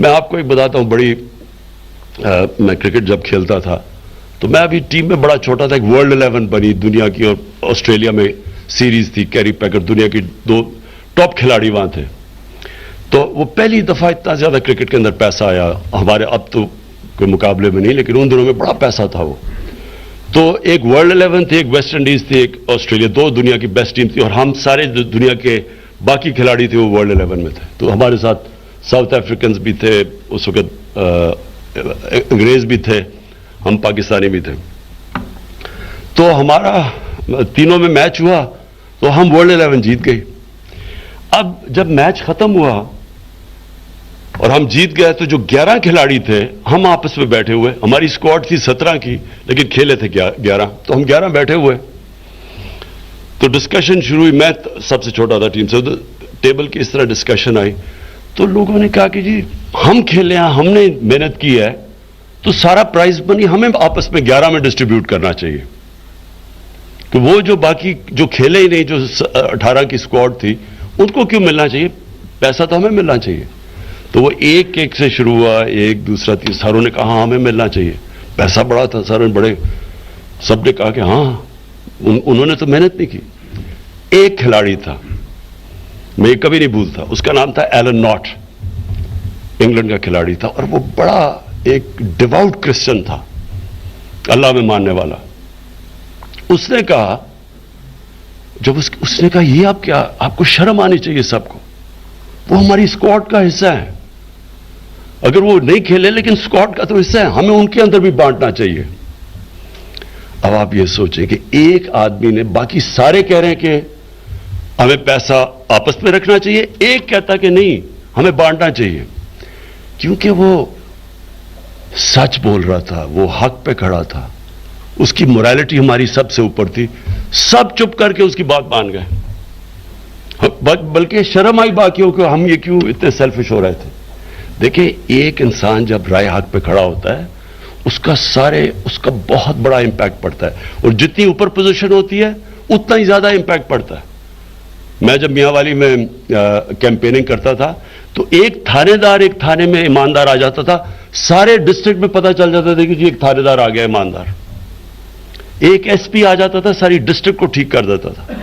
میں آپ کو ایک بتاتا ہوں، میں کرکٹ جب کھیلتا تھا تو میں ابھی ٹیم میں بڑا چھوٹا تھا، ایک ورلڈ 11 بنی دنیا کی، اور آسٹریلیا میں سیریز تھی، کیری پیکر دنیا کی 2 ٹاپ کھلاڑی وہاں تھے. تو وہ پہلی دفعہ اتنا زیادہ کرکٹ کے اندر پیسہ آیا ہمارے اب تو کوئی مقابلے میں نہیں، لیکن ان دنوں میں بڑا پیسہ تھا وہ. تو ایک ورلڈ 11 تھی، ایک ویسٹ انڈیز تھی، ایک آسٹریلیا، 2 دنیا کی بیسٹ ٹیم تھی، اور ہم سارے جو دنیا کے باقی کھلاڑی تھے وہ ورلڈ 11 میں تھے. تو ہمارے ساتھ ساؤتھ افریقنز بھی تھے اس وقت، انگریز بھی تھے، ہم پاکستانی بھی تھے. تو ہمارا تینوں میں میچ ہوا تو ہم ورلڈ 11 جیت گئے. اب جب میچ ختم ہوا اور ہم جیت گئے تو جو 11 کھلاڑی تھے ہم آپس میں بیٹھے ہوئے، ہماری اسکواڈ تھی 17 کی لیکن کھیلے تھے 11، تو ہم 11 بیٹھے ہوئے. تو ڈسکشن شروع ہوئی، میں سب سے چھوٹا تھا ٹیم سے، تو ٹیبل کی اس طرح ڈسکشن آئی. تو لوگوں نے کہا کہ جی ہم کھیلے ہیں، ہم نے محنت کی ہے، تو سارا پرائز منی ہمیں آپس میں 11 میں ڈسٹریبیوٹ کرنا چاہیے، کہ وہ جو باقی جو کھیلے ہی نہیں، جو 18 کی اسکواڈ تھی، ان کو کیوں ملنا چاہیے؟ پیسہ تو ہمیں ملنا چاہیے. تو وہ ایک سے شروع ہوا، ایک دوسرا تیسرا، ساروں نے کہا ہاں ہمیں ملنا چاہیے. پیسہ بڑا تھا، ساروں نے بڑے، سب نے کہا کہ ہاں انہوں نے تو محنت نہیں کی. ایک کھلاڑی تھا، میں یہ کبھی نہیں بھولتا، اس کا نام تھا ایلن ناٹ، انگلینڈ کا کھلاڑی تھا، اور وہ بڑا ایک ڈیواؤٹ کرسچن تھا، اللہ میں ماننے والا. اس نے کہا، جب اس نے کہا یہ آپ کو شرم آنی چاہیے سب کو، وہ ہماری اسکواڈ کا حصہ ہے، اگر وہ نہیں کھیلے لیکن اسکواڈ کا تو حصہ ہے، ہمیں ان کے اندر بھی بانٹنا چاہیے. اب آپ یہ سوچیں کہ ایک آدمی نے، باقی سارے کہہ رہے ہیں کہ ہمیں پیسہ آپس میں رکھنا چاہیے، ایک کہتا کہ نہیں ہمیں بانٹنا چاہیے، کیونکہ وہ سچ بول رہا تھا، وہ حق پہ کھڑا تھا، اس کی مورالٹی ہماری سب سے اوپر تھی. سب چپ کر کے اس کی بات مان گئے، بلکہ شرم آئی باقیوں کو، ہم یہ کیوں اتنے سیلفش ہو رہے تھے. دیکھیں ایک انسان جب رائے حق پہ کھڑا ہوتا ہے، اس کا بہت بڑا امپیکٹ پڑتا ہے، اور جتنی اوپر پوزیشن ہوتی ہے اتنا ہی زیادہ امپیکٹ پڑتا ہے. میں جب میاں والی میں کیمپیننگ کرتا تھا تو ایک تھانے دار ایک تھانے میں ایماندار آ جاتا تھا، سارے ڈسٹرکٹ میں پتہ چل جاتا تھا کہ جی ایک تھانے دار آ گیا ایماندار. ایک ایس پی آ جاتا تھا، ساری ڈسٹرکٹ کو ٹھیک کر دیتا تھا.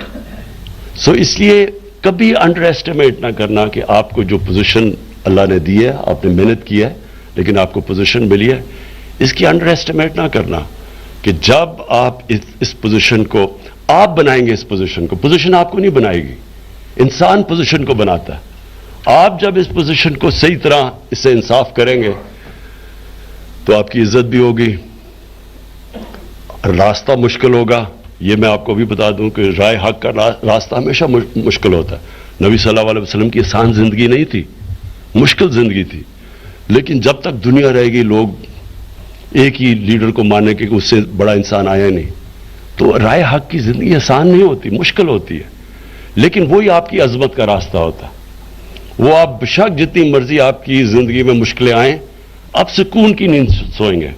سو اس لیے کبھی انڈر ایسٹیمیٹ نہ کرنا کہ آپ کو جو پوزیشن اللہ نے دی ہے، آپ نے محنت کی ہے لیکن آپ کو پوزیشن ملی ہے، اس کی انڈر ایسٹیمیٹ نہ کرنا کہ جب آپ اس پوزیشن کو آپ بنائیں گے، اس پوزیشن آپ کو نہیں بنائے گی، انسان پوزیشن کو بناتا ہے. آپ جب اس پوزیشن کو صحیح طرح اس سے انصاف کریں گے تو آپ کی عزت بھی ہوگی. راستہ مشکل ہوگا، یہ میں آپ کو بھی بتا دوں کہ رائے حق کا راستہ ہمیشہ مشکل ہوتا ہے. نبی صلی اللہ علیہ وسلم کی آسان زندگی نہیں تھی، مشکل زندگی تھی، لیکن جب تک دنیا رہے گی لوگ ایک ہی لیڈر کو ماننے کے کہ اس سے بڑا انسان آیا نہیں. تو رائے حق کی زندگی آسان نہیں ہوتی، مشکل ہوتی ہے، لیکن وہی آپ کی عظمت کا راستہ ہوتا ہے. وہ آپ بے شک جتنی مرضی آپ کی زندگی میں مشکلیں آئیں، آپ سکون کی نیند سوئیں گے.